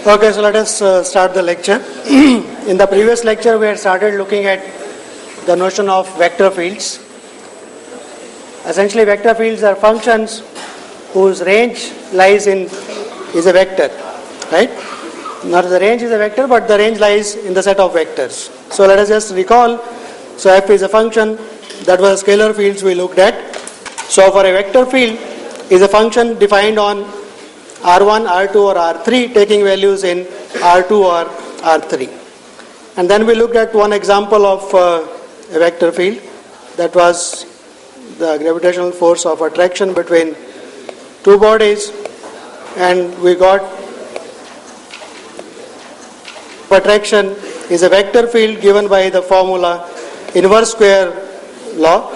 Okay, so let us start the lecture. In the previous lecture, we had started looking at the notion of vector fields. Essentially, vector fields are functions whose range lies in is a vector, right? Not the range is a vector, but the range lies in the set of vectors. So let us just recall. So f is a function that was scalar fields we looked at. So for a vector field is a function defined on R1, R2 or R3 taking values in R2 or R3. And then we looked at one example of a vector field, that was the gravitational force of attraction between two bodies, and we got attraction is a vector field given by the formula inverse square law,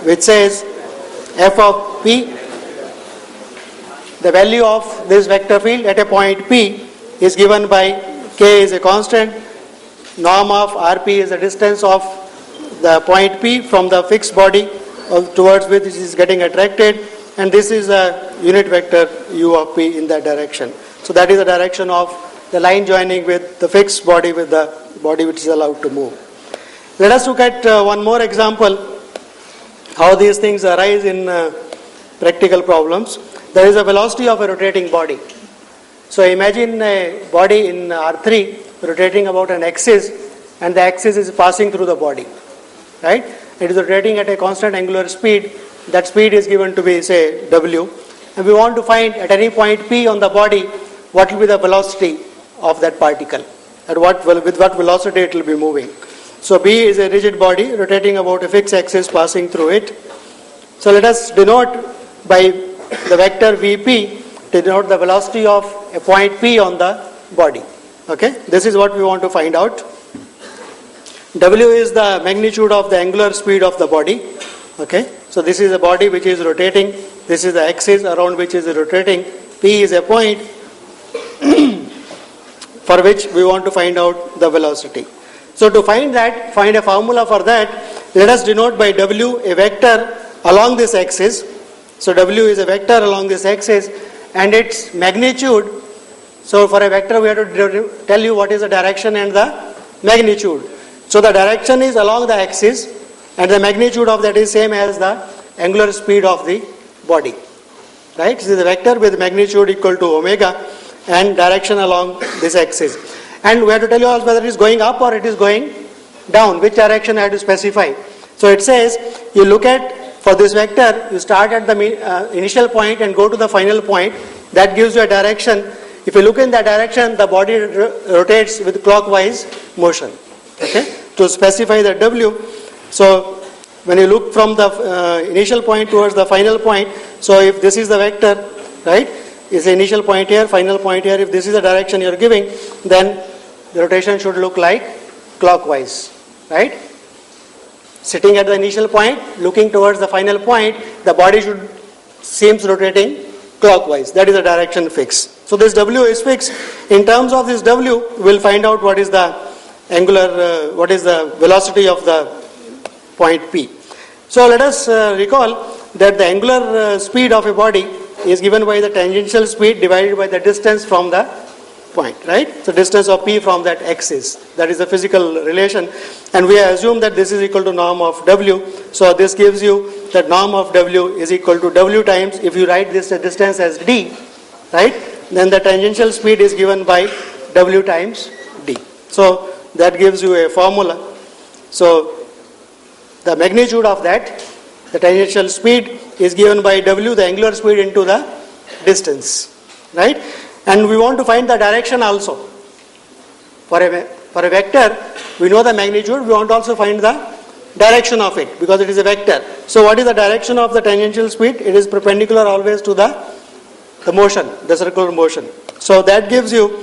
which says f of p, the value of this vector field at a point P is given by k is a constant, norm of Rp is the distance of the point P from the fixed body towards which it is getting attracted, and this is a unit vector u of P in that direction. So that is the direction of the line joining with the fixed body with the body which is allowed to move. Let us look at one more example how these things arise in practical problems. There is a velocity of a rotating body. So imagine a body in R3 rotating about an axis, and the axis is passing through the body, right? It is rotating at a constant angular speed. That speed is given to be, say, w, and we want to find at any point P on the body what will be the velocity of that particle, with what velocity it will be moving. So B is a rigid body rotating about a fixed axis passing through it. So let us denote by the vector Vp to denote the velocity of a point P on the body. Okay, this is what we want to find out. W is the magnitude of the angular speed of the body. Okay, so this is a body which is rotating. This is the axis around which is rotating. P is a point for which we want to find out the velocity. So to find a formula for that, let us denote by W a vector along this axis. So W is a vector along this axis and its magnitude. So for a vector we have to tell you what is the direction and the magnitude. So the direction is along the axis and the magnitude of that is same as the angular speed of the body. Right? This is a vector with magnitude equal to omega and direction along this axis. And we have to tell you also whether it is going up or it is going down, which direction I have to specify. So it says you look at, for this vector, you start at the initial point and go to the final point. That gives you a direction. If you look in that direction, the body rotates with clockwise motion. Okay? To specify the W. So when you look from the initial point towards the final point, so if this is the vector, right, is the initial point here, final point here, if this is the direction you are giving, then the rotation should look like clockwise, right? Sitting at the initial point, looking towards the final point, the body seems rotating clockwise. That is the direction fixed. So this W is fixed. In terms of this W, we will find out what is the angular, what is the velocity of the point P. So let us recall that the angular speed of a body is given by the tangential speed divided by the distance from the point, right? So distance of P from that axis. That is a physical relation. And we assume that this is equal to norm of W. So this gives you that norm of W is equal to W times, if you write this distance as D, right? Then the tangential speed is given by W times D. So that gives you a formula. So the magnitude of that, the tangential speed, is given by W, the angular speed, into the distance, right? And we want to find the direction also. For a vector, we know the magnitude, we want to also find the direction of it because it is a vector. So what is the direction of the tangential speed? It is perpendicular always to the motion, the circular motion. So that gives you,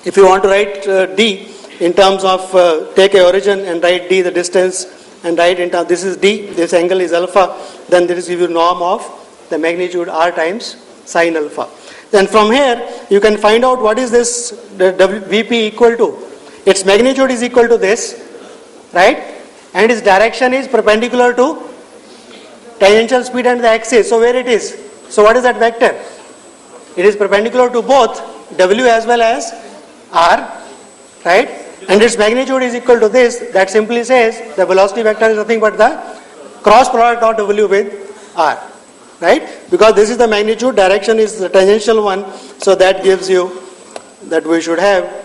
if you want to write D in terms of take a origin and write D, the distance, and write in terms, this is D, this angle is alpha, then this gives you norm of the magnitude R times sine alpha. Then from here, you can find out what is this Vp equal to. Its magnitude is equal to this, right? And its direction is perpendicular to tangential speed and the axis. So where it is? So what is that vector? It is perpendicular to both. W as well as R, right? And its magnitude is equal to this. That simply says the velocity vector is nothing but the cross product of W with R, right? Because this is the magnitude, direction is the tangential one, so that gives you that we should have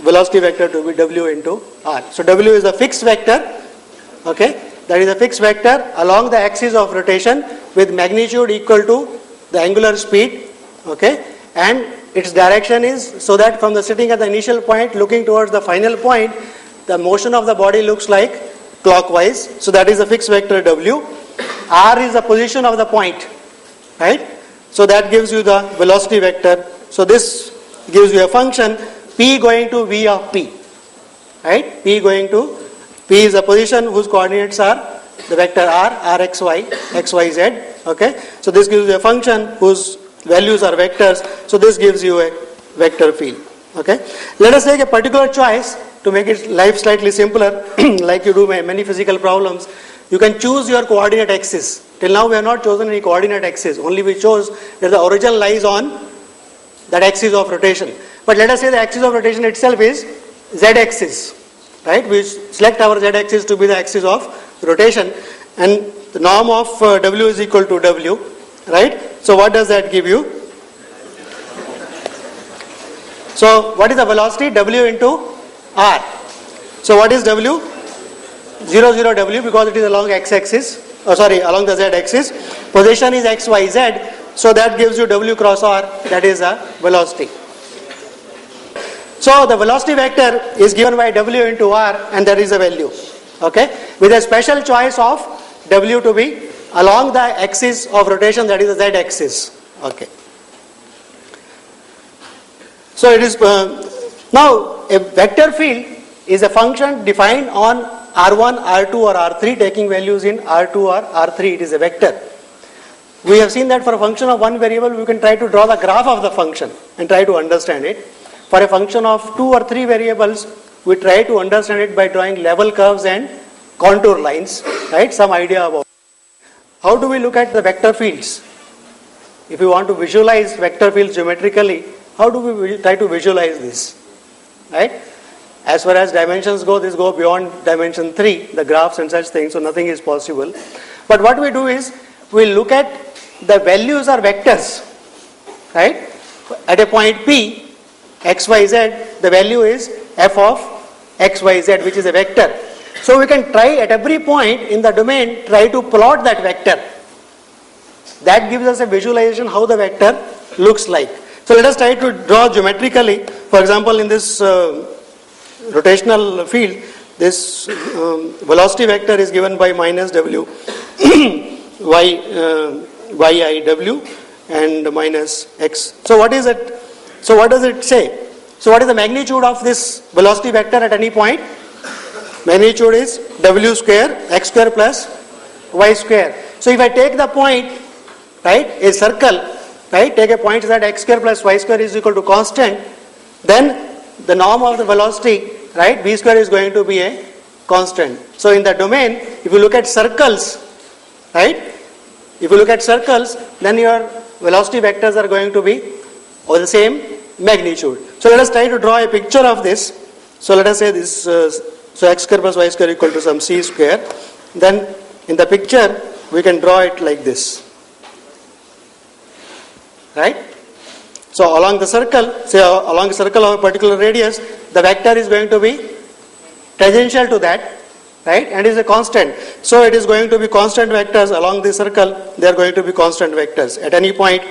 velocity vector to be W into R. So W is a fixed vector, okay? That is a fixed vector along the axis of rotation with magnitude equal to the angular speed, okay? And its direction is so that from the sitting at the initial point looking towards the final point, the motion of the body looks like clockwise. So that is a fixed vector W. R is the position of the point, right? So that gives you the velocity vector. So this gives you a function P going to V of P, right? P is a position whose coordinates are the vector R, RXY, XYZ, okay? So this gives you a function whose values are vectors, so this gives you a vector field, okay? Let us take a particular choice to make it life slightly simpler, like you do many physical problems. You can choose your coordinate axis. Till now we have not chosen any coordinate axis, only we chose that the origin lies on that axis of rotation. But let us say the axis of rotation itself is z-axis, right? We select our z-axis to be the axis of rotation, and the norm of W is equal to W, right? So what does that give you? So what is the velocity? W into R. So what is W? 0, 0 W, because it is along x-axis, along the z-axis. Position is x, y, z. So that gives you W cross R, that is a velocity. So the velocity vector is given by W into R, and there is a value, okay? With a special choice of W to be along the axis of rotation, that is the z-axis, okay? So it is, now a vector field is a function defined on R1, R2 or R3, taking values in R2 or R3, it is a vector. We have seen that for a function of one variable, we can try to draw the graph of the function and try to understand it. For a function of 2 or 3 variables, we try to understand it by drawing level curves and contour lines, right? Some idea about it. How do we look at the vector fields? If we want to visualize vector fields geometrically, how do we try to visualize this, right? As far as dimensions go, this go beyond dimension 3, the graphs and such things, so nothing is possible. But what we do is, we look at the values are vectors, right? At a point P, x, y, z, the value is f of x, y, z, which is a vector. So we can try at every point in the domain, try to plot that vector. That gives us a visualization how the vector looks like. So let us try to draw geometrically. For example, in this rotational field, this velocity vector is given by minus W yi W and minus x. So what is it? So what does it say? So what is the magnitude of this velocity vector at any point? Magnitude is W square, x square plus y square. So if I take the point, right, a circle, right, take a point that x square plus y square is equal to constant, then the norm of the velocity, right, v square is going to be a constant. So in the domain, if you look at circles, right, if you look at circles, then your velocity vectors are going to be of the same magnitude. So let us try to draw a picture of this. So let us say this, so x square plus y square equal to some c square. Then in the picture, we can draw it like this, right? So along the circle, say along the circle of a particular radius, the vector is going to be tangential to that, right, and is a constant. So it is going to be constant vectors along the circle, they are going to be constant vectors. At any point,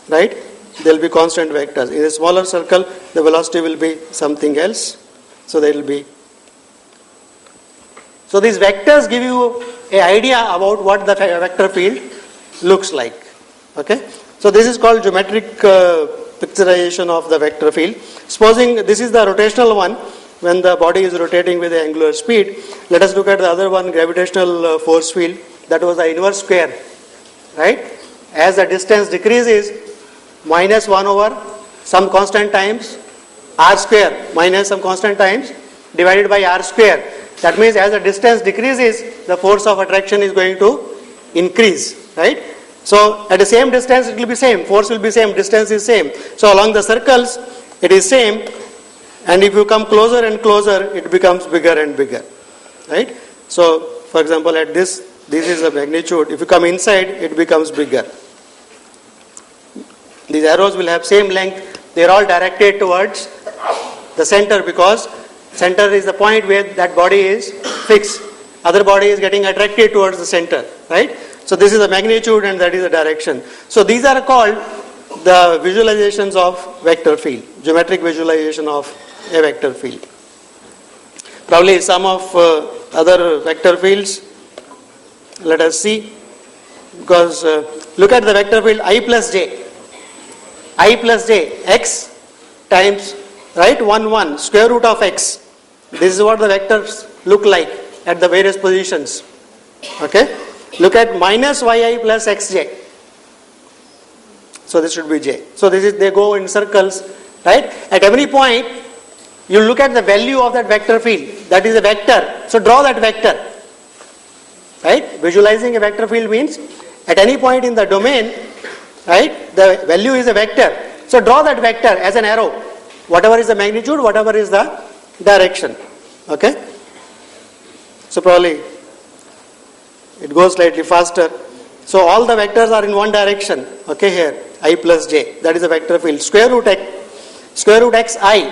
right, there will be constant vectors. In a smaller circle, the velocity will be something else. So there will be. So these vectors give you an idea about what the vector field looks like. Okay. So this is called geometric picturization of the vector field. Supposing this is the rotational one, when the body is rotating with the angular speed. Let us look at the other one, gravitational force field. That was the inverse square, right? As the distance decreases, minus 1 over some constant times r square, minus some constant times divided by r square. That means as the distance decreases, the force of attraction is going to increase, right? So at the same distance it will be same, force will be same, distance is same. So along the circles, it is same, and if you come closer and closer, it becomes bigger and bigger, right? So, for example, at this is the magnitude. If you come inside, it becomes bigger. These arrows will have same length. They are all directed towards the center, because center is the point where that body is fixed. Other body is getting attracted towards the center, right? So this is the magnitude and that is the direction. So these are called the visualizations of vector field, geometric visualization of a vector field. Probably some of other vector fields, let us see, because look at the vector field I plus j. I plus j, x times, right, 1, 1, square root of x. This is what the vectors look like at the various positions. Okay? Look at minus yi plus xj. So this should be j. So this is, they go in circles, right? At every point, you look at the value of that vector field. That is a vector. So draw that vector. Right? Visualizing a vector field means at any point in the domain, right, the value is a vector. So draw that vector as an arrow. Whatever is the magnitude, whatever is the direction. Okay? So probably it goes slightly faster. So all the vectors are in one direction. Okay, here I plus j. That is a vector field. Square root xi.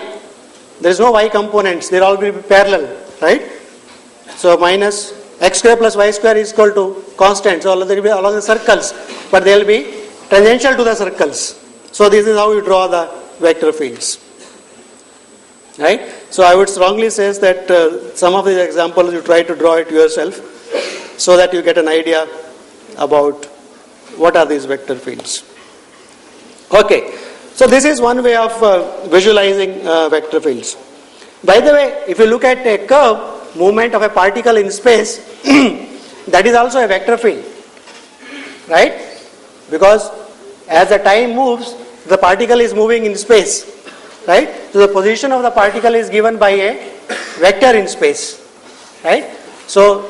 There is no y components. They all will be parallel, right? So minus x square plus y square is equal to constant. So all they will be along the circles, but they will be tangential to the circles. So this is how you draw the vector fields, right? So I would strongly say that some of these examples you try to draw it yourself, so that you get an idea about what are these vector fields. Okay, so this is one way of visualizing vector fields. By the way, if you look at a curve, movement of a particle in space, that is also a vector field, right? Because as the time moves, the particle is moving in space, right? So the position of the particle is given by a vector in space, right? So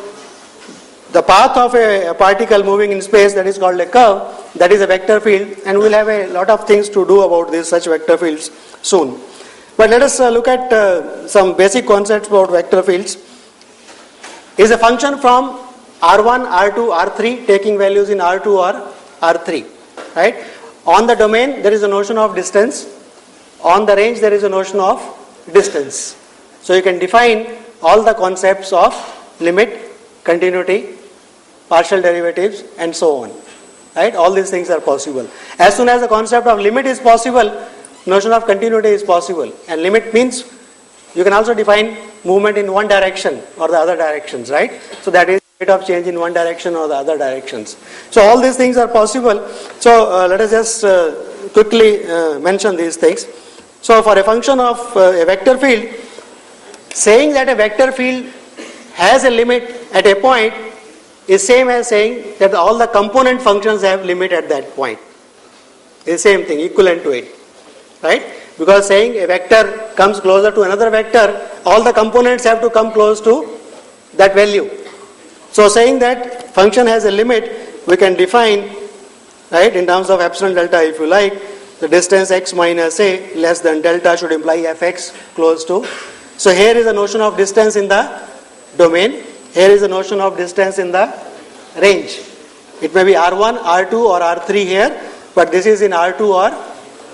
the path of a particle moving in space, that is called a curve, that is a vector field, and we will have a lot of things to do about this, such vector fields soon. But let us look at some basic concepts about vector fields. Is a function from R1, R2, R3 taking values in R2 or R3, right? On the domain there is a notion of distance, on the range there is a notion of distance. So you can define all the concepts of limit, continuity, partial derivatives and so on, right? All these things are possible. As soon as the concept of limit is possible, notion of continuity is possible, and limit means you can also define movement in one direction or the other directions, right? So that is rate of change in one direction or the other directions. So all these things are possible. So let us just quickly mention these things. So for a function of a vector field, saying that a vector field has a limit at a point is same as saying that all the component functions have limit at that point. It's the same thing, equivalent to it, right? Because saying a vector comes closer to another vector, all the components have to come close to that value. So saying that function has a limit, we can define, right, in terms of epsilon delta if you like, the distance x minus a less than delta should imply fx close to. So here is a notion of distance in the domain, here is a notion of distance in the range. It may be R1, R2 or R3 here, but this is in R2 or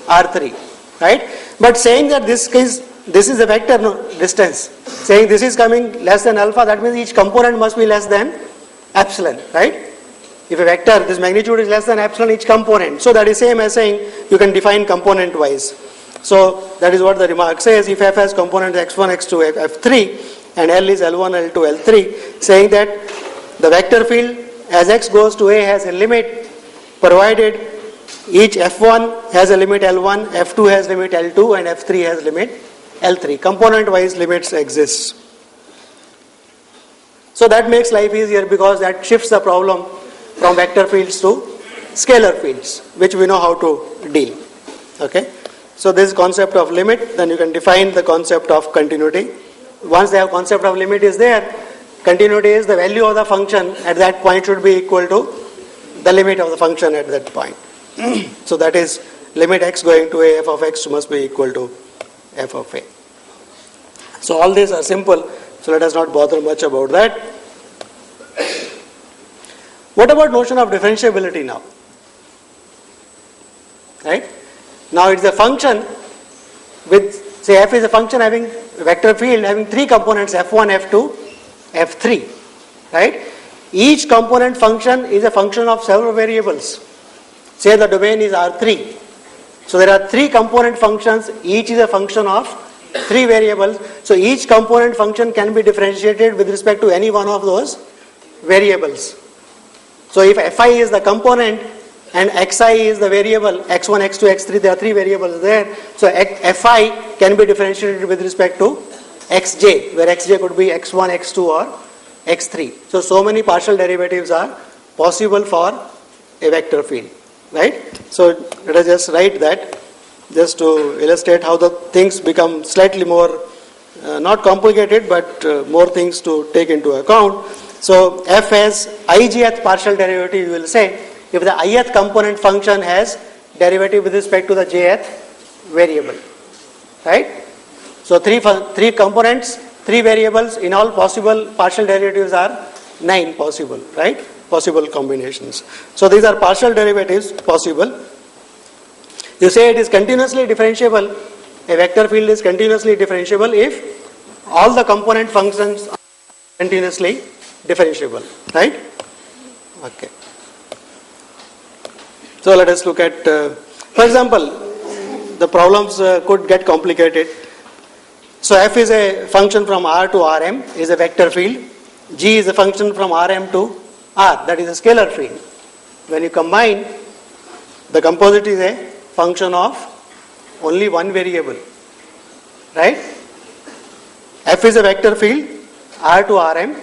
R3. Right? But saying that this is a vector distance, saying this is coming less than alpha, that means each component must be less than epsilon, right? If a vector, this magnitude is less than epsilon each component. So that is same as saying you can define component wise. So that is what the remark says. If f has components x1, x2, f3 and L is L1, L2, L3, saying that the vector field as x goes to a has a limit provided each f1 has a limit L1, f2 has limit L2 and f3 has limit L3. Component wise limits exist. So that makes life easier because that shifts the problem from vector fields to scalar fields, which we know how to deal. Okay. So this concept of limit, then you can define the concept of continuity. Once the concept of limit is there, continuity is the value of the function at that point should be equal to the limit of the function at that point. So that is limit x going to a f of x must be equal to f of a. So all these are simple, so let us not bother much about that. What about notion of differentiability now? Right? Now it's a function with, say f is a function having a vector field having three components, f1, f2, f3, right? Each component function is a function of several variables. Say the domain is R3. So there are three component functions, each is a function of three variables. So each component function can be differentiated with respect to any one of those variables. So if fi is the component and xi is the variable, x1, x2, x3, there are three variables there. So fi can be differentiated with respect to xj, where xj could be x1, x2 or x3. So many partial derivatives are possible for a vector field, right? So let us just write that just to illustrate how the things become slightly more, not complicated, but more things to take into account. So f has ijth partial derivative, you will say, if the ith component function has derivative with respect to the jth variable, right? So three components, three variables, in all possible partial derivatives are 9 possible, right? Possible combinations. So these are partial derivatives possible. You say it is continuously differentiable, a vector field is continuously differentiable if all the component functions are continuously differentiable, right? Okay. So let us look at, for example, the problems could get complicated. So f is a function from R to Rm, is a vector field. G is a function from Rm to R, that is a scalar field. When you combine, the composite is a function of only one variable, right? F is a vector field, R to Rm,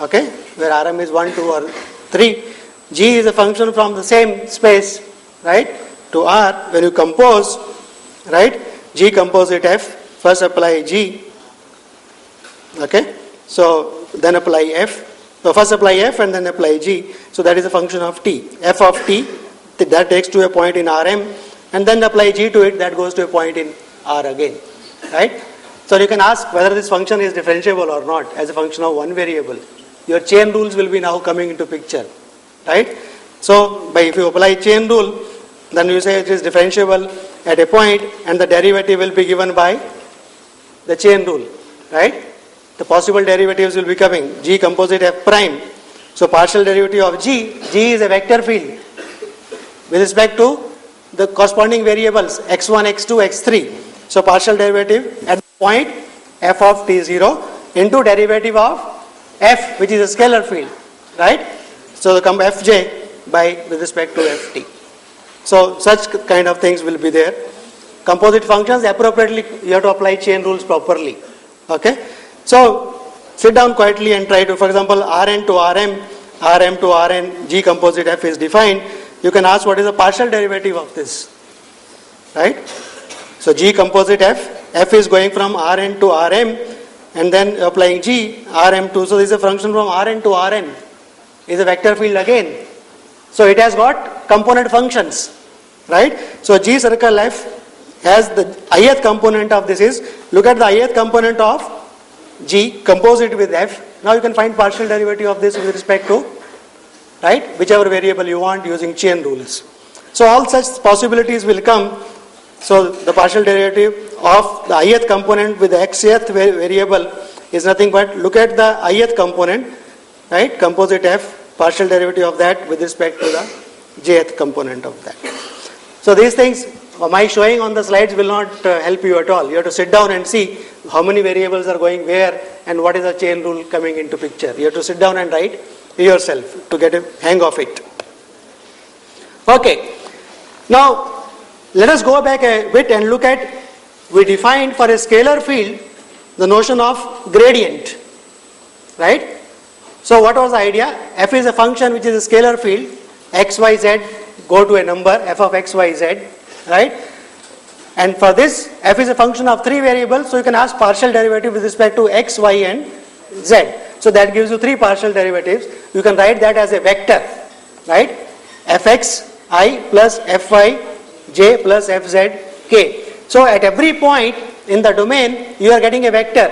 okay, where Rm is 1, 2 or 3. G is a function from the same space, right, to R. When you compose, right, G composite F, first apply G, okay, so then apply F. So first apply F and then apply G. So that is a function of T. F of T, that takes to a point in Rm, and then apply G to it, that goes to a point in R again, right? So you can ask whether this function is differentiable or not as a function of one variable. Your chain rules will be now coming into picture, right? So if you apply chain rule, then you say it is differentiable at a point and the derivative will be given by the chain rule, right? The possible derivatives will be coming, G composite F prime. So partial derivative of G is a vector field with respect to the corresponding variables x1, x2, x3. So partial derivative at the point f of t0 into derivative of f, which is a scalar field, right? So the fj with respect to ft. So such kind of things will be there. Composite functions, appropriately you have to apply chain rules properly, okay? So sit down quietly and try to, for example, Rn to Rm, Rm to Rn, G composite F is defined. You can ask what is the partial derivative of this, right? So G composite F is going from Rn to Rm and then applying G, Rm to, so this is a function from Rn to Rn, is a vector field again. So it has got component functions, right? So G circle F has the ith component of this is, look at the ith component of G, compose it with F. Now you can find partial derivative of this with respect to, right, whichever variable you want using chain rules. So all such possibilities will come. So the partial derivative of the ith component with the xth variable is nothing but look at the ith component, right, composite F, partial derivative of that with respect to the jth component of that. So these things, my showing on the slides will not help you at all. You have to sit down and see how many variables are going where and what is the chain rule coming into picture. You have to sit down and write yourself to get a hang of it. Okay, now let us go back a bit and look at, we defined for a scalar field the notion of gradient, right? So what was the idea? F is a function which is a scalar field, x, y, z, go to a number, f of x, y, z, right? And for this, f is a function of three variables, so you can ask partial derivative with respect to x, y and z. So that gives you three partial derivatives. You can write that as a vector, right? fx I plus fy j plus fz k. So at every point, in the domain, you are getting a vector,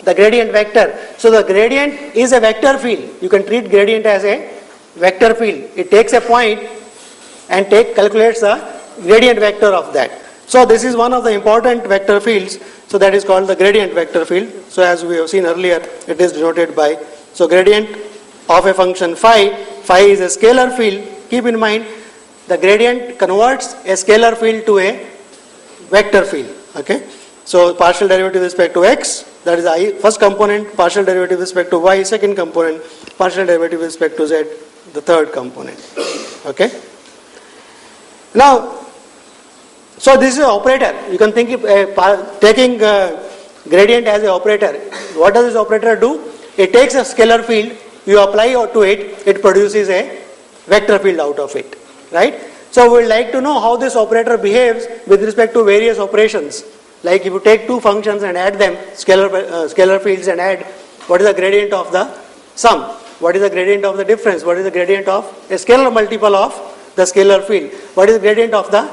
the gradient vector. So the gradient is a vector field. You can treat gradient as a vector field. It takes a point and calculates the gradient vector of that. So this is one of the important vector fields. So that is called the gradient vector field. So as we have seen earlier, it is denoted by, so gradient of a function phi is a scalar field. Keep in mind, the gradient converts a scalar field to a vector field. Okay. So partial derivative with respect to x, that is I first component, partial derivative with respect to y second component, partial derivative with respect to z the third component. Okay. Now, so this is an operator. You can think of taking gradient as an operator. What does this operator do? It takes a scalar field, you apply to it, it produces a vector field out of it. Right? So we would like to know how this operator behaves with respect to various operations. Like if you take two functions and add them, scalar fields, and add, what is the gradient of the sum? What is the gradient of the difference? What is the gradient of a scalar multiple of the scalar field? What is the gradient of the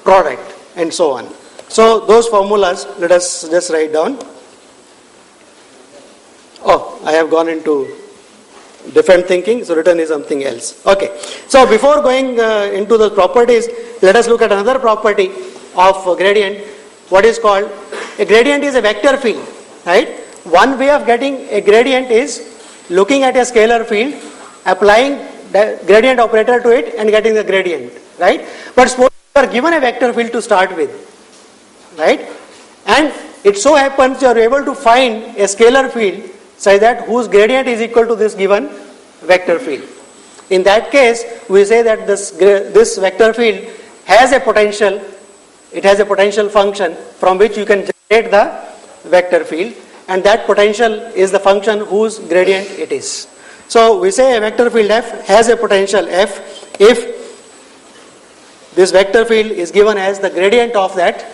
product? And so on. So those formulas, let us just write down. Oh, I have gone into different thinking, so written is something else. Okay. So before going into the properties, let us look at another property of gradient. What is called a gradient is a vector field, right? One way of getting a gradient is looking at a scalar field, applying the gradient operator to it and getting the gradient, right? But suppose you are given a vector field to start with, right? And it so happens you are able to find a scalar field such that whose gradient is equal to this given vector field. In that case, we say that this vector field has a potential. It has a potential function from which you can generate the vector field, and that potential is the function whose gradient it is. So we say a vector field f has a potential f if this vector field is given as the gradient of that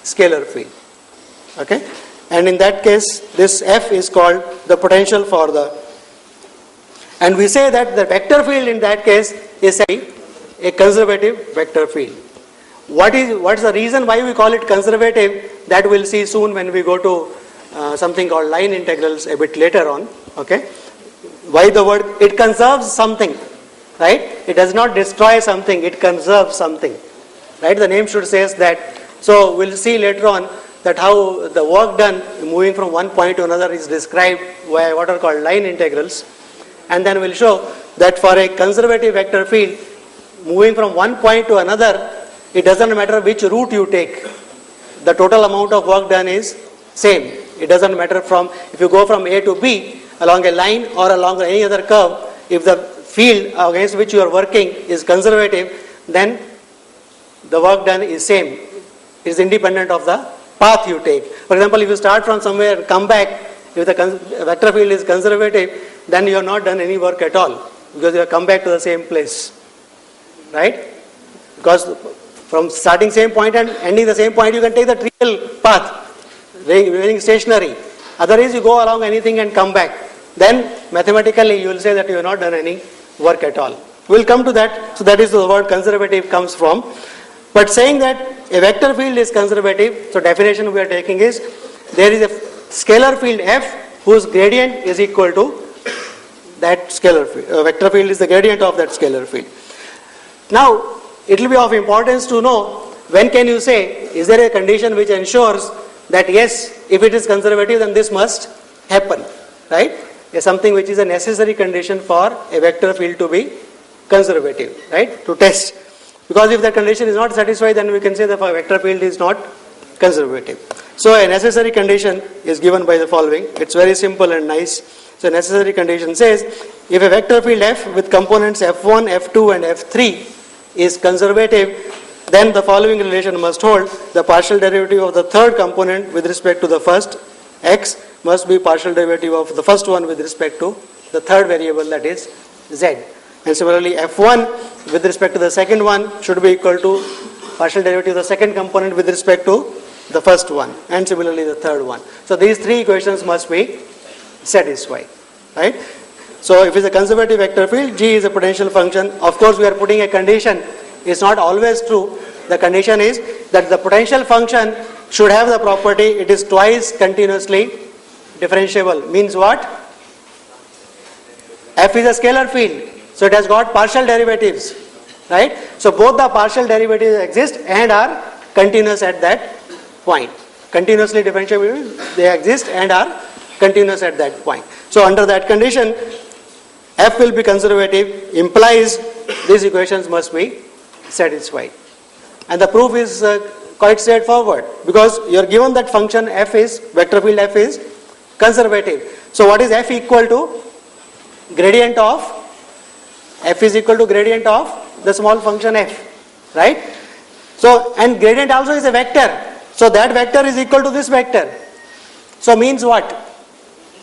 scalar field. Okay, and in that case this f is called the potential for the, and we say that the vector field in that case is a conservative vector field. What's the reason why we call it conservative? That we'll see soon when we go to something called line integrals a bit later on. Okay, why the word? It conserves something, right? It does not destroy something, it conserves something, right? The name should say that. So we'll see later on that how the work done moving from one point to another is described by what are called line integrals, and then we'll show that for a conservative vector field moving from one point to another, it doesn't matter which route you take, the total amount of work done is same. It doesn't matter from, if you go from A to B along a line or along any other curve, if the field against which you are working is conservative, then the work done is same. It is independent of the path you take. For example, if you start from somewhere and come back, if the vector field is conservative, then you have not done any work at all because you have come back to the same place, right? Because from starting same point and ending the same point, you can take the trivial path, remaining stationary. Otherwise, you go along anything and come back. Then mathematically, you will say that you have not done any work at all. We will come to that. So that is the word conservative comes from. But saying that a vector field is conservative, so definition we are taking is there is a scalar field f whose gradient is equal to that scalar field. Vector field is the gradient of that scalar field. Now, it will be of importance to know when can you say, is there a condition which ensures that yes, if it is conservative, then this must happen, right? Is something which is a necessary condition for a vector field to be conservative, right? To test. Because if that condition is not satisfied, then we can say the vector field is not conservative. So a necessary condition is given by the following. It's very simple and nice. So a necessary condition says, if a vector field f with components f1, f2 and f3 is conservative, then the following relation must hold. The partial derivative of the third component with respect to the first x must be partial derivative of the first one with respect to the third variable, that is z. And similarly f1 with respect to the second one should be equal to partial derivative of the second component with respect to the first one, and similarly the third one. So these three equations must be satisfied, right? So if it's a conservative vector field, G is a potential function. Of course, we are putting a condition. It's not always true. The condition is that the potential function should have the property it is twice continuously differentiable. Means what? F is a scalar field, so it has got partial derivatives, right? So both the partial derivatives exist and are continuous at that point. Continuously differentiable, they exist and are continuous at that point. So under that condition, F will be conservative, implies these equations must be satisfied. And the proof is quite straightforward, because you are given that function F is, vector field F is conservative. So what is F equal to? Gradient of, F is equal to gradient of the small function F, right? So, and gradient also is a vector. So that vector is equal to this vector. So means what?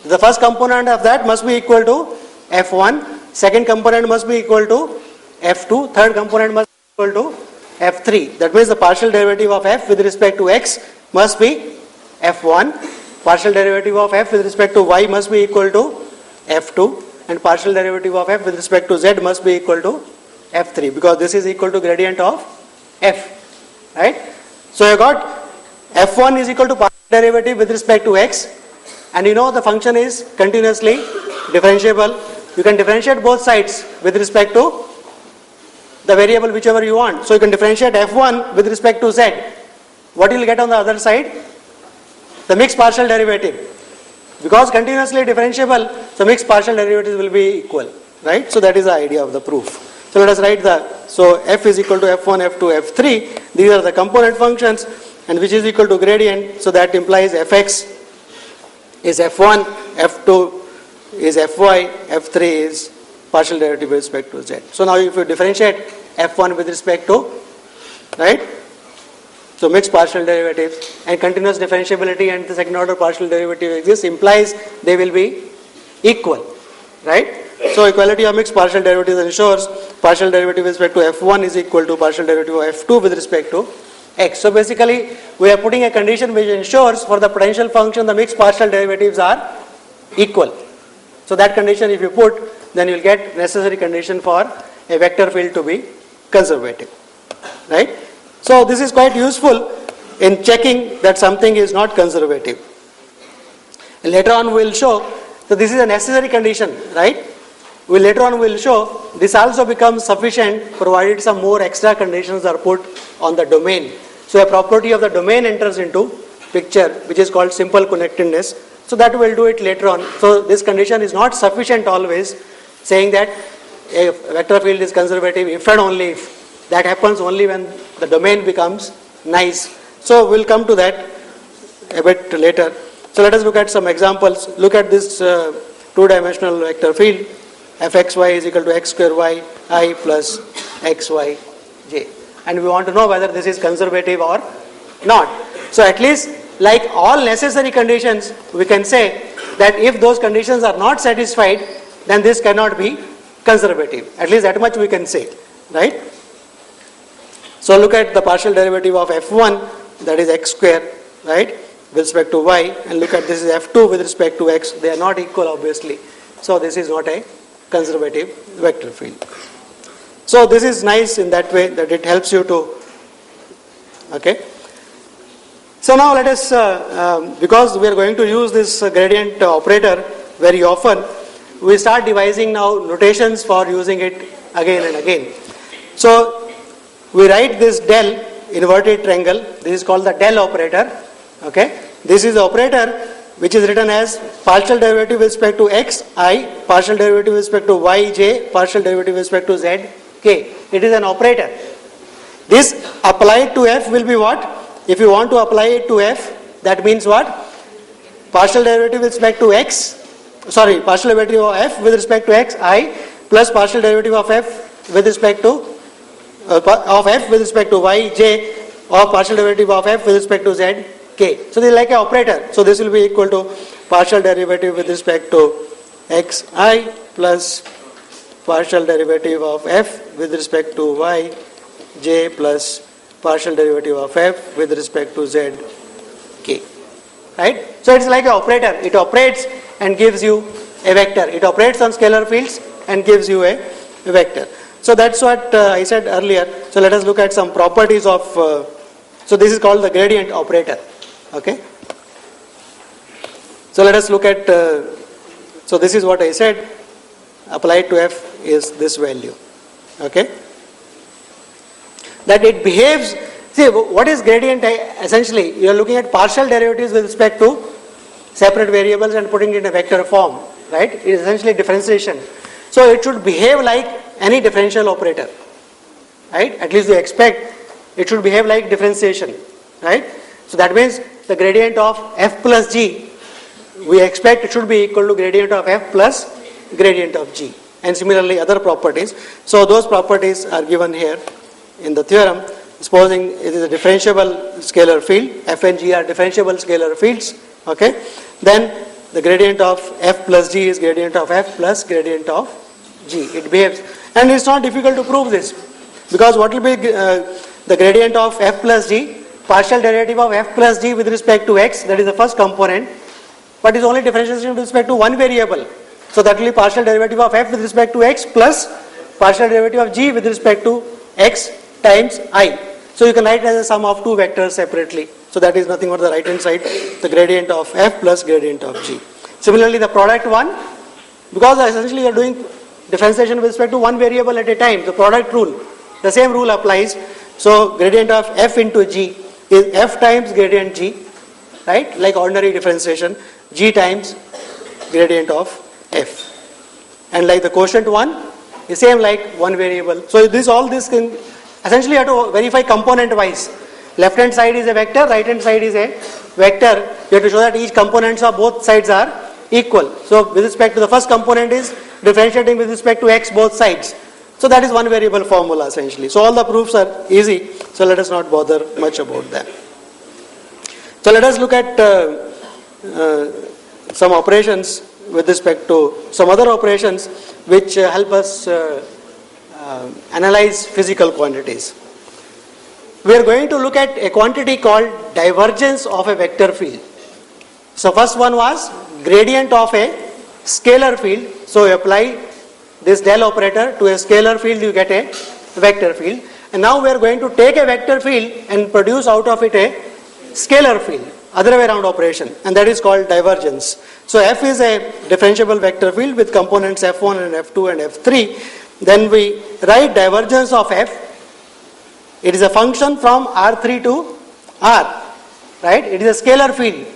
The first component of that must be equal to F1, second component must be equal to F2, third component must be equal to F3. That means the partial derivative of F with respect to X must be F1, partial derivative of F with respect to Y must be equal to F2, and partial derivative of F with respect to Z must be equal to F3, because this is equal to gradient of F, right? So you got F1 is equal to partial derivative with respect to X, and you know the function is continuously differentiable. You can differentiate both sides with respect to the variable whichever you want. So you can differentiate F1 with respect to Z. What you will get on the other side? The mixed partial derivative. Because continuously differentiable, so mixed partial derivatives will be equal, right? So that is the idea of the proof. So let us write so F is equal to F1, F2, F3. These are the component functions, and which is equal to gradient. So that implies Fx is F1, F2 is Fy, F3 is partial derivative with respect to Z. So now if you differentiate F1 with respect to, right? So mixed partial derivatives and continuous differentiability and the second order partial derivative exists, implies they will be equal, right? So equality of mixed partial derivatives ensures partial derivative with respect to F1 is equal to partial derivative of F2 with respect to X. So basically we are putting a condition which ensures for the potential function the mixed partial derivatives are equal. So that condition if you put, then you will get necessary condition for a vector field to be conservative, right? So this is quite useful in checking that something is not conservative. And later on we will show that this is a necessary condition, right? Later on we will show this also becomes sufficient provided some more extra conditions are put on the domain. So a property of the domain enters into picture, which is called simple connectedness. So that we will do it later on. So this condition is not sufficient always, saying that a vector field is conservative if and only if. That happens only when the domain becomes nice. So we'll come to that a bit later. So let us look at some examples. Look at this two-dimensional vector field. Fxy is equal to x square y I plus xy j. And we want to know whether this is conservative or not. So at least like all necessary conditions, we can say that if those conditions are not satisfied, then this cannot be conservative. At least that much we can say, right? So look at the partial derivative of f1, that is x square, right, with respect to y, and look at this is f2 with respect to x. They are not equal obviously. So this is not a conservative vector field. So this is nice in that way that it helps you to, okay. So now let us, because we are going to use this gradient operator very often, we start devising now notations for using it again and again. So we write this del inverted triangle. This is called the del operator. Okay, this is the operator which is written as partial derivative with respect to x I, partial derivative with respect to y j, partial derivative with respect to z k. It is an operator. This applied to f will be what? If you want to apply it to f, that means what? Partial derivative with respect to partial derivative of f with respect to x I plus partial derivative of f with respect to f with respect to y j or partial derivative of f with respect to z k. So this is like an operator. So this will be equal to partial derivative with respect to x I plus partial derivative of f with respect to y j plus partial derivative of f with respect to z k. Right? So it's like an operator. It operates and gives you a vector. It operates on scalar fields and gives you a vector. So that's what I said earlier. So let us look at some properties of, so this is called the gradient operator. Okay. So let us look at, so this is what I said, applied to f is this value. Okay. That it behaves, see what is gradient essentially, you are looking at partial derivatives with respect to separate variables and putting it in a vector form, right? It is essentially differentiation. So it should behave like any differential operator, right? At least you expect it should behave like differentiation, right? So that means the gradient of f plus g, we expect it should be equal to gradient of f plus gradient of g, and similarly other properties. So those properties are given here in the theorem. Supposing it is a differentiable scalar field, f and g are differentiable scalar fields, okay, then the gradient of f plus g is gradient of f plus gradient of g. It behaves, and it's not difficult to prove this, because what will be the gradient of f plus g, partial derivative of f plus g with respect to x, that is the first component, but is only differentiation with respect to one variable. So that will be partial derivative of f with respect to x plus partial derivative of g with respect to x times I. So you can write as a sum of two vectors separately. So that is nothing but the right hand side, the gradient of f plus gradient of g. Similarly the product one, because essentially you are doing differentiation with respect to one variable at a time, the product rule, the same rule applies. So gradient of f into g is f times gradient g, right, like ordinary differentiation, g times gradient of f. And like the quotient one is same like one variable. So this all this can essentially you have to verify component wise. Left hand side is a vector, right hand side is a vector. You have to show that each components of both sides are equal. So with respect to the first component is differentiating with respect to x both sides. So that is one variable formula essentially. So all the proofs are easy. So let us not bother much about them. So let us look at some operations with respect to some other operations which help us analyze physical quantities. We are going to look at a quantity called divergence of a vector field. So first one was gradient of a scalar field. So you apply this del operator to a scalar field, you get a vector field. And now we are going to take a vector field and produce out of it a scalar field, other way around operation, and that is called divergence. So f is a differentiable vector field with components f1 and f2 and f3. Then we write divergence of f. It is a function from R3 to R, right? It is a scalar field.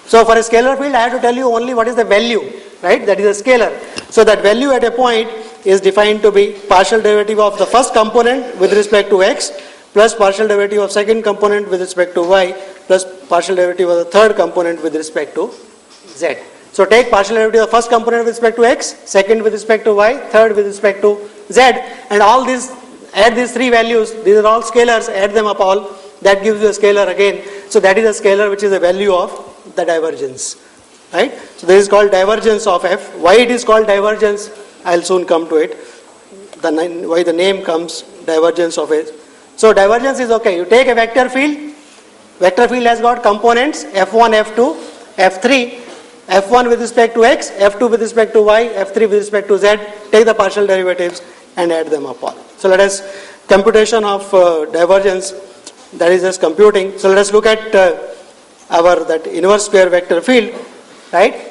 So for a scalar field, I have to tell you only what is the value, right? That is a scalar. So that value at a point is defined to be partial derivative of the first component with respect to x plus partial derivative of second component with respect to y plus partial derivative of the third component with respect to z. So take partial derivative of the first component with respect to x, second with respect to y, third with respect to z, and all these, add these three values, these are all scalars, add them up all, that gives you a scalar again. So that is a scalar which is a value of the divergence, right? So this is called divergence of f. Why it is called divergence, I will soon come to it. Why the name comes divergence of it. So divergence is okay. You take a vector field has got components f1, f2, f3, f1 with respect to x, f2 with respect to y, f3 with respect to z, take the partial derivatives and add them up all. So let us, computation of divergence, that is just computing. So let us look at that inverse square vector field, right?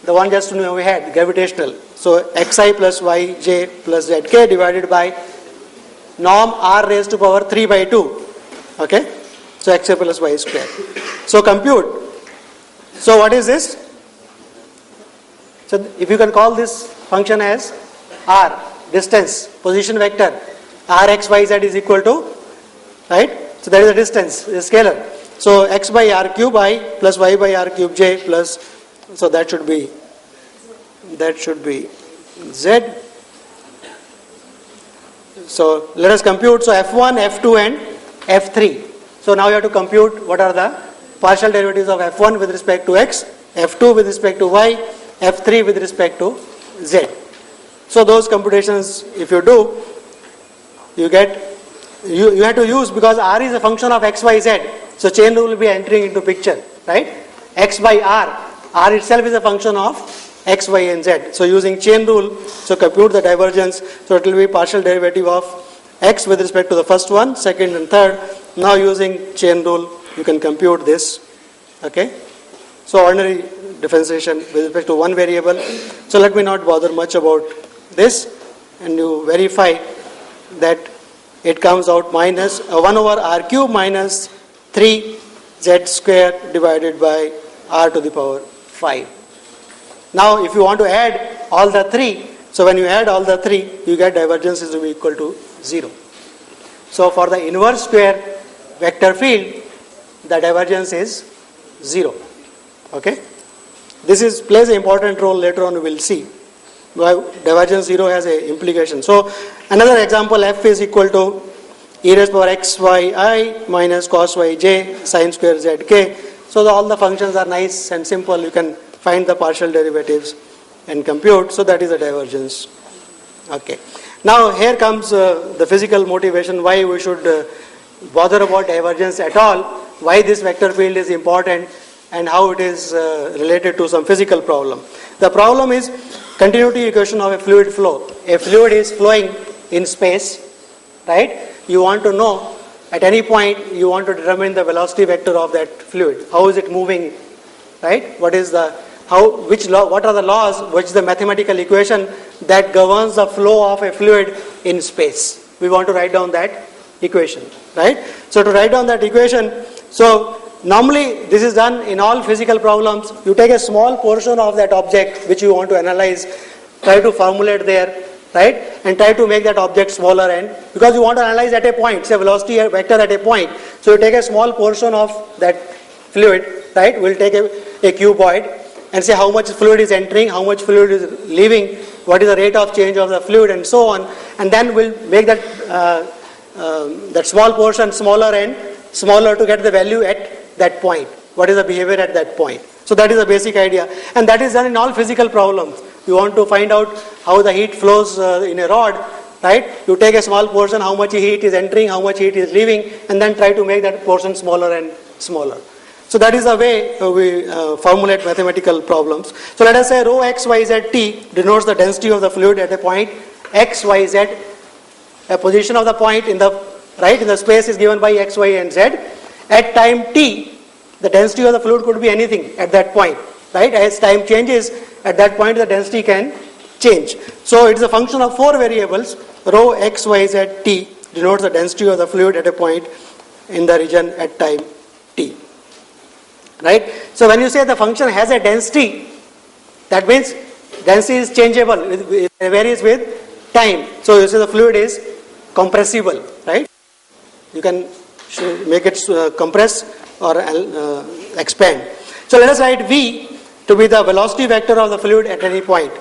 The one just now we had, gravitational. So xi plus yj plus zk divided by norm r raised to power 3 by 2. Okay? So xi plus y square. So compute. So what is this? So if you can call this function as r, distance, position vector, r x y z is equal to, right? So that is the distance, the scalar. So x by r cube I plus y by r cube j plus, so that should be z. So let us compute. So f1, f2 and f3. So now you have to compute what are the partial derivatives of f1 with respect to x, f2 with respect to y, f3 with respect to z. So those computations, if you do, you get, you have to use, because r is a function of x, y, z. So chain rule will be entering into picture, right? X by r itself is a function of x, y and z. So using chain rule, so compute the divergence. So it will be partial derivative of x with respect to the first one, second and third. Now using chain rule, you can compute this, okay. So ordinary differentiation with respect to one variable. So let me not bother much about this, and you verify that it comes out minus 1 over r cube minus 3 z square divided by r to the power 5. Now if you want to add all the three, so when you add all the three, you get divergence is equal to 0. So for the inverse square vector field, the divergence is 0. Okay? This plays an important role later on, we will see. Why divergence 0 has an implication. So another example, f is equal to e raised power x y I minus cos y j sin square z k. So all the functions are nice and simple. You can find the partial derivatives and compute. So that is the divergence. Okay. Now here comes the physical motivation why we should bother about divergence at all, why this vector field is important and how it is related to some physical problem. The problem is continuity equation of a fluid flow. A fluid is flowing in space, right? You want to know at any point, you want to determine the velocity vector of that fluid. How is it moving, right? What is the what are the laws, which is the mathematical equation that governs the flow of a fluid in space? We want to write down that equation, right? So to write down that equation, so normally this is done in all physical problems. You take a small portion of that object which you want to analyze, try to formulate there, right? And try to make that object smaller, and because you want to analyze at a point, say velocity vector at a point. So you take a small portion of that fluid, right? We'll take a cuboid and say how much fluid is entering, how much fluid is leaving, what is the rate of change of the fluid, and so on. And then we'll make that that small portion smaller and smaller to get the value at that point. What is the behavior at that point? So that is the basic idea, and that is done in all physical problems. You want to find out how the heat flows in a rod, right? You take a small portion, how much heat is entering, how much heat is leaving, and then try to make that portion smaller and smaller. So that is the way we formulate mathematical problems. So let us say rho x, y, z, t denotes the density of the fluid at a point x, y, z. A position of the point in the in the space is given by x, y, and z. At time t, the density of the fluid could be anything at that point, right? As time changes, at that point the density can change. So it is a function of 4 variables. Rho x, y, z, t denotes the density of the fluid at a point in the region at time t. Right? So when you say the function has a density, that means density is changeable, it varies with time. So you say the fluid is compressible, right? You can make it compress or expand. So let us write V to be the velocity vector of the fluid at any point.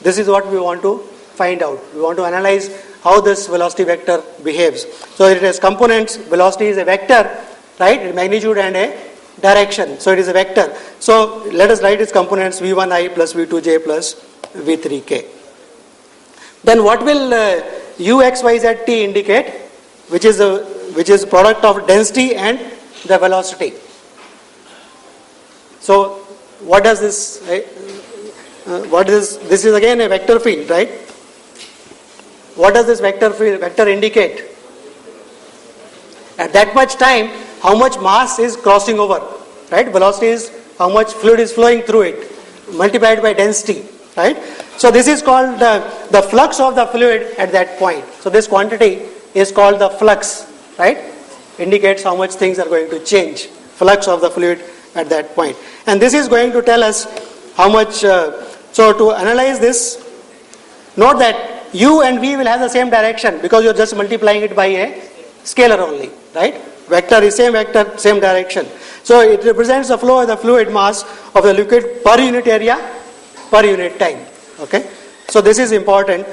This is what we want to find out. We want to analyze how this velocity vector behaves. So it has components. Velocity is a vector, right? Magnitude and a direction. So it is a vector. So let us write its components v1i plus v2j plus v3k. Then what will u, x, y, z, t indicate? Which is product of density and the velocity. So what does this? This is again a vector field, right? What does this vector indicate? At that much time, how much mass is crossing over, right? Velocity is how much fluid is flowing through it, multiplied by density, right? So this is called the flux of the fluid at that point. So this quantity is called the flux, right? Indicates how much things are going to change, flux of the fluid at that point. And this is going to tell us how much, so to analyze this, note that u and v will have the same direction because you are just multiplying it by a scalar only, right? Vector is same vector, same direction. So it represents the flow of the fluid mass of the liquid per unit area, per unit time. Okay. So this is important.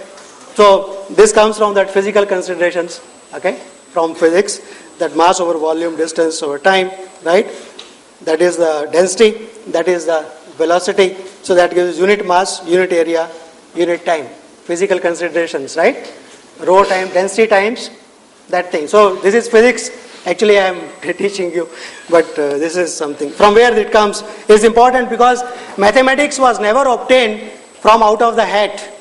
So this comes from that physical considerations, okay, from physics, that mass over volume, distance over time, right? That is the density, that is the velocity. So that gives unit mass, unit area, unit time. Physical considerations, right? Rho time, density times that thing. So this is physics. Actually, I am teaching you, but this is something. From where it comes is important because mathematics was never obtained from out of the hat,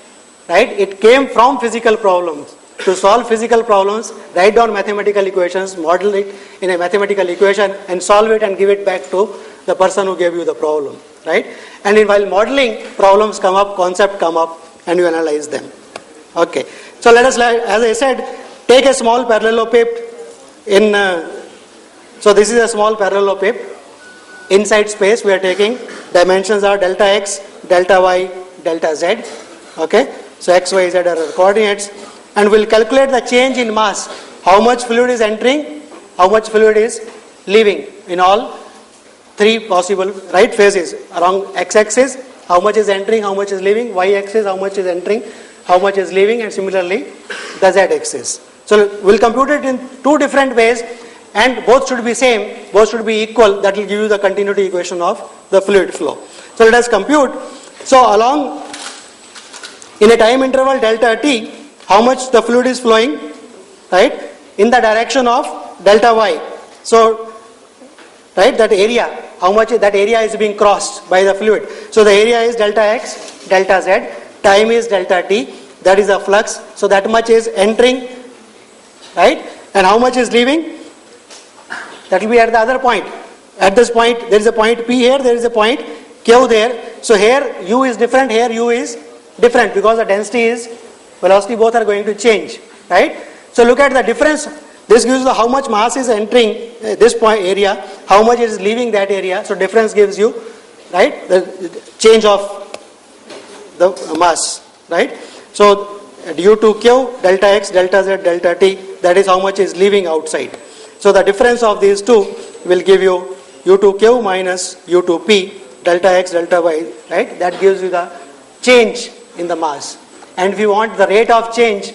right? It came from physical problems. To solve physical problems, write down mathematical equations, model it in a mathematical equation and solve it and give it back to the person who gave you the problem, right? And while modeling, problems come up, concepts come up, and you analyze them. Okay. So let us, as I said, take a small parallelopape in, so this is a small parallelopape. Inside space we are taking, dimensions are delta x, delta y, delta z. Okay. So x, y, z are the coordinates. And we'll calculate the change in mass. How much fluid is entering, how much fluid is leaving in all three possible right phases. Along x-axis, how much is entering, how much is leaving, y-axis, how much is entering, how much is leaving, and similarly the z-axis. So we'll compute it in two different ways, and both should be same, both should be equal. That will give you the continuity equation of the fluid flow. So let us compute. So along in a time interval delta t, how much the fluid is flowing, right, in the direction of delta y. So, right, that area, how much that area is being crossed by the fluid. So the area is delta x, delta z, time is delta t, that is the flux. So that much is entering, right, and how much is leaving? That will be at the other point. At this point, there is a point P here, there is a point Q there. So here U is different, here U is different because the density is, velocity, both are going to change, right? So look at the difference. This gives you how much mass is entering this point area, how much is leaving that area. So difference gives you, right, the change of the mass, right? So due to Q, delta x, delta z, delta t, that is how much is leaving outside. So the difference of these two will give you U2Q minus U2P, delta x, delta y, right? That gives you the change in the mass. And if you want the rate of change,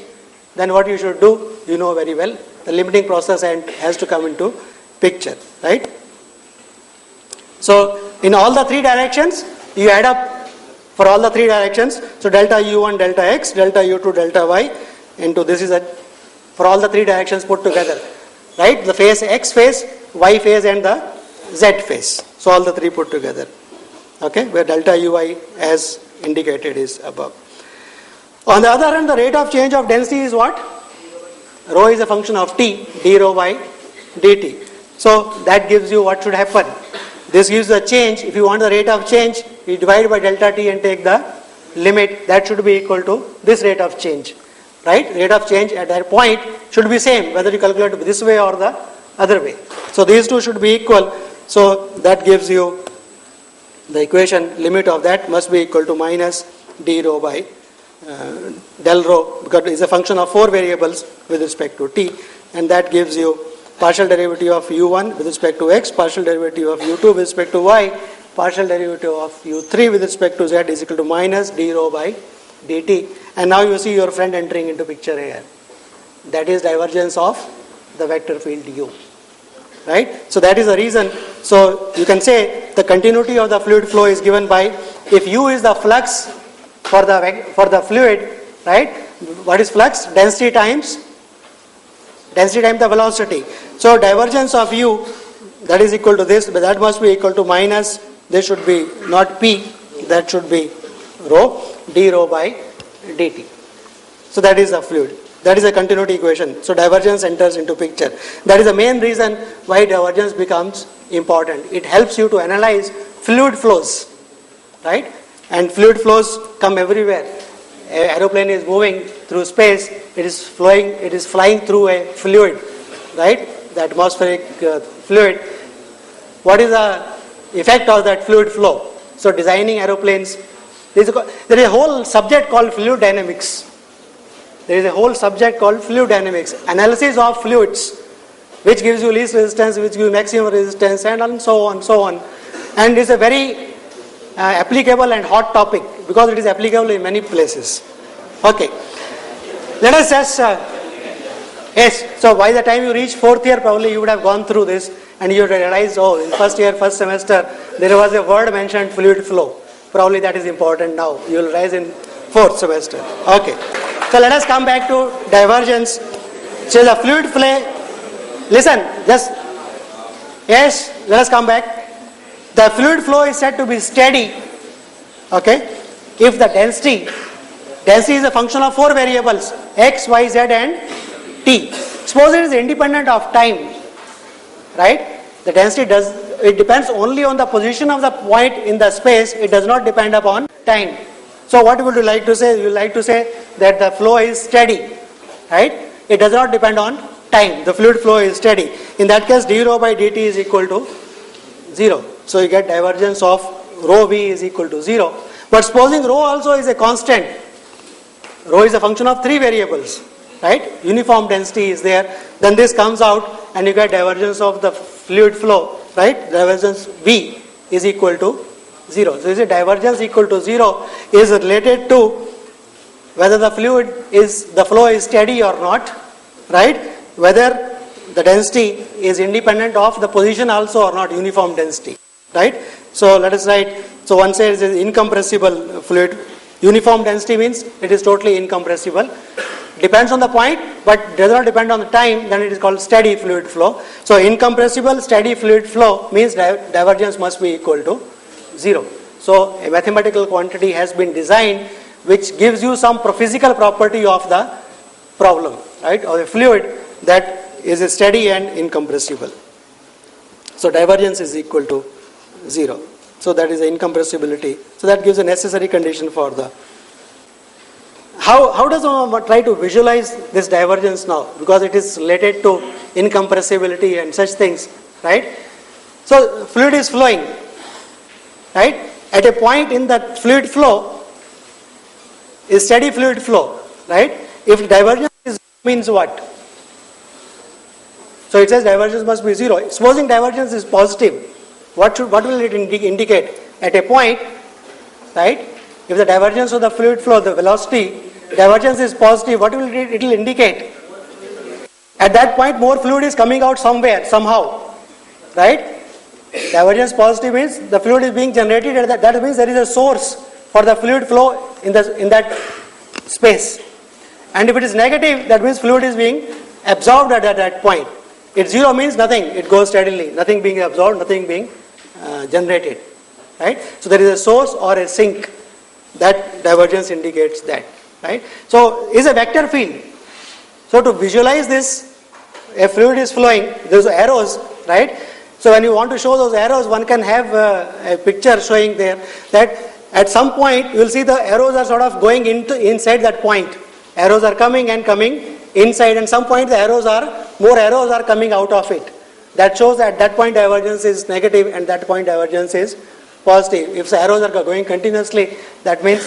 then what you should do, you know very well, the limiting process has to come into picture, right? So in all the three directions, you add up for all the three directions. So delta U1, delta x, delta U2, delta y, into this is for all the three directions put together, right? The phase x phase, y phase, and the z phase. So all the three put together, okay? Where delta Ui as indicated is above. On the other hand, the rate of change of density is what? Rho is a function of t, d rho by dt. So that gives you what should happen. This gives the change. If you want the rate of change, you divide by delta t and take the limit. That should be equal to this rate of change, right? Rate of change at that point should be same, whether you calculate it this way or the other way. So these two should be equal. So that gives you the equation, limit of that must be equal to minus d rho by del rho, because it is a function of four variables with respect to t, and that gives you partial derivative of u1 with respect to x, partial derivative of u2 with respect to y, partial derivative of u3 with respect to z is equal to minus d rho by dt. And now you see your friend entering into picture here. That is divergence of the vector field u, right? So that is the reason. So you can say the continuity of the fluid flow is given by, if u is the flux for the fluid, right? What is flux? Density times the velocity. So divergence of u, that is equal to this, but that must be equal to minus, this should be not p, that should be rho, d rho by dt. So that is the fluid. That is a continuity equation. So divergence enters into picture. That is the main reason why divergence becomes important. It helps you to analyze fluid flows, right? And fluid flows come everywhere. An aeroplane is moving through space, it is flying through a fluid, right? The atmospheric fluid. What is the effect of that fluid flow? So designing aeroplanes, there is a whole subject called fluid dynamics. There is a whole subject called fluid dynamics, analysis of fluids, which gives you least resistance, which gives you maximum resistance, and so on. And it's a very applicable and hot topic because it is applicable in many places. Okay, let us just yes. So by the time you reach fourth year, probably you would have gone through this and you would realize, oh, in first year, first semester, there was a word mentioned, fluid flow. Probably that is important now. You will rise in fourth semester. Okay. So let us come back to divergence. So the fluid flow. Listen, just yes. Let us come back. The fluid flow is said to be steady, okay, if the density Density is a function of 4 variables, x, y, z and t. Suppose it is independent of time, right? The density depends only on the position of the point in the space, it does not depend upon time. So what would you like to say? You would like to say that the flow is steady, right? It does not depend on time, the fluid flow is steady. In that case, d rho by dt is equal to 0. So you get divergence of rho v is equal to 0. But supposing rho also is a constant, rho is a function of 3 variables, right? Uniform density is there, then this comes out and you get divergence of the fluid flow, right? Divergence v is equal to 0. So is a divergence equal to 0 is related to whether the flow is steady or not, right? Whether the density is independent of the position also or not, uniform density, right? So let us write, so one says it is incompressible fluid. Uniform density means it is totally incompressible. Depends on the point but does not depend on the time, then it is called steady fluid flow. So incompressible steady fluid flow means divergence must be equal to 0. So a mathematical quantity has been designed which gives you some physical property of the problem, right, or a fluid that is steady and incompressible. So divergence is equal to 0. So that is the incompressibility. So that gives a necessary condition for the. How does one try to visualize this divergence now? Because it is related to incompressibility and such things, right? So fluid is flowing, right? At a point in that fluid flow is steady fluid flow, right? If divergence is means what? So it says divergence must be 0. Supposing divergence is positive, what will it indicate? At a point, right? If the divergence of the fluid flow, the velocity, divergence is positive, what will it will indicate? At that point, more fluid is coming out somewhere, somehow, right? Divergence positive means the fluid is being generated, and that means there is a source for the fluid flow in that space. And if it is negative, that means fluid is being absorbed at that point. If 0 means nothing, it goes steadily, nothing being absorbed, nothing being generated, right? So there is a source or a sink, that divergence indicates that, right? So is a vector field. So to visualize this, a fluid is flowing, those arrows, right? So when you want to show those arrows, one can have a picture showing there that at some point you will see the arrows are sort of going inside that point. Arrows are coming and coming inside, and some point more arrows are coming out of it. That shows that at that point divergence is negative and that point divergence is positive. If the arrows are going continuously, that means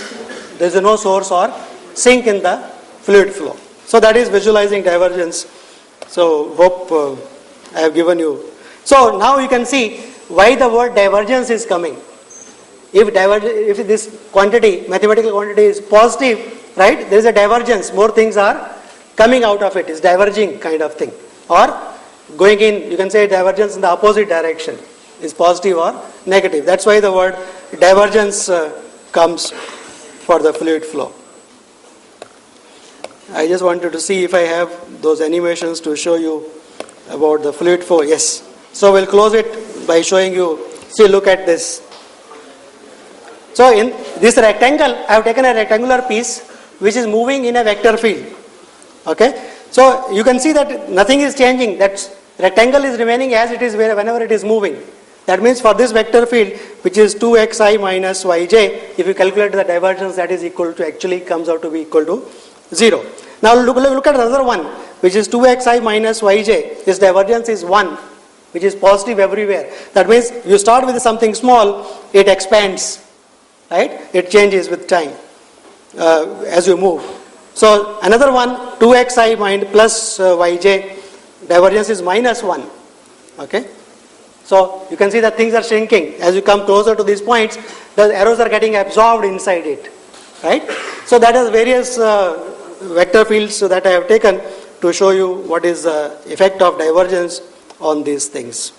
there is no source or sink in the fluid flow. So that is visualizing divergence. So hope I have given you. So now you can see why the word divergence is coming. If this quantity, mathematical quantity is positive, right, there is a divergence, more things are coming out of it, is diverging kind of thing. Or going in, you can say divergence in the opposite direction, is positive or negative. That's why the word divergence comes for the fluid flow. I just wanted to see if I have those animations to show you about the fluid flow. Yes. So we'll close it by showing you, see, look at this. So in this rectangle, I have taken a rectangular piece which is moving in a vector field. Okay. So you can see that nothing is changing. That rectangle is remaining as it is whenever it is moving. That means for this vector field, which is 2xi minus yj, if you calculate the divergence, that is equal to, actually comes out to be equal to 0. Now look at another one, which is 2xi minus yj. This divergence is 1, which is positive everywhere. That means you start with something small, it expands, right? It changes with time as you move. So another one, 2xi plus yj, divergence is minus 1. Okay. So you can see that things are shrinking. As you come closer to these points, the arrows are getting absorbed inside it, right? So that is various vector fields that I have taken to show you what is the effect of divergence on these things.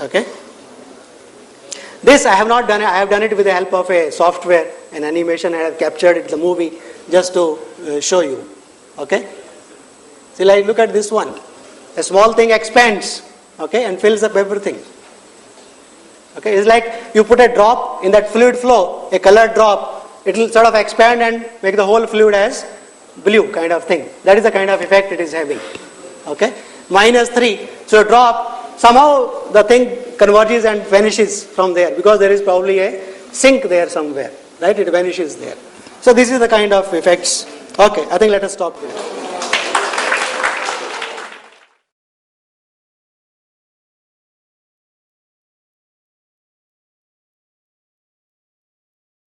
Okay. This I have not done. I have done it with the help of a software, an animation. I have captured it, the movie, just to show you. Okay. See, like, look at this one. A small thing expands, okay, and fills up everything. Okay, it's like you put a drop in that fluid flow, a colored drop. it will sort of expand and make the whole fluid as blue kind of thing. That is the kind of effect it is having. Okay, -3. So drop, somehow the thing converges and vanishes from there because there is probably a sink there somewhere, right? It vanishes there. So this is the kind of effects. Okay, I think let us stop here.